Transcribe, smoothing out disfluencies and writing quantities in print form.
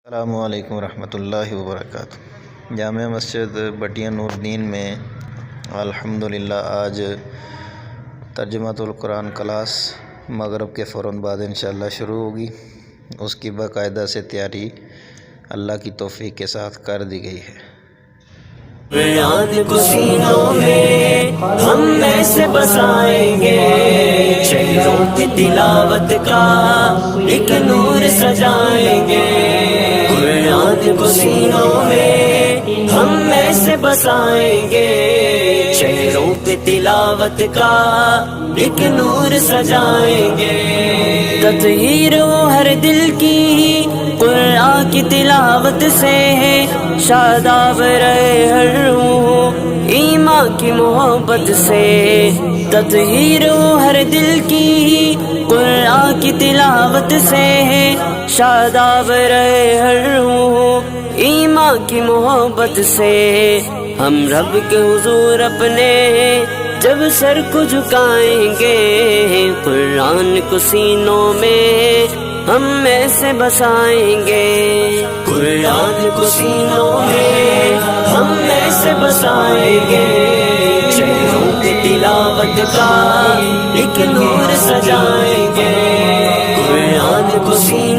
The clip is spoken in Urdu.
السلام علیکم ورحمۃ اللہ وبرکاتہ۔ جامع مسجد بٹیا نور الدین میں الحمدللہ آج ترجمۃ القرآن کلاس مغرب کے فوراً بعد انشاءاللہ شروع ہوگی۔ اس کی باقاعدہ سے تیاری اللہ کی توفیق کے ساتھ کر دی گئی ہے۔ قرآن کو سینوں میں ہم ایسے بسائیں گے، شہروں کی تلاوت کا ایک نور سجائیں گے۔ قرآن کو سینوں میں ہم ایسے بسائیں گے، شہروں کی تلاوت کا ایک نور سجائیں گے۔ تطہیر وہ ہر دل کی قرآن کی تلاوت سے ہے، شاداب رہے ہر روح ایمان کی محبت سے۔ تطہیر وہ ہر دل کی قرآن کی تلاوت سے ہے، شاداب رہے ہر روح ایمان کی محبت سے۔ ہم رب کے حضور اپنے جب سر کو جھکائیں گے، قرآن کو سینوں میں ہم ایسے بسائیں گے۔ قرآن کو سینوں میں ہم ایسے بسائیں گے، شہروں کی تلاوت کا ایک نور سجائیں گے۔ قرآن کو سینوں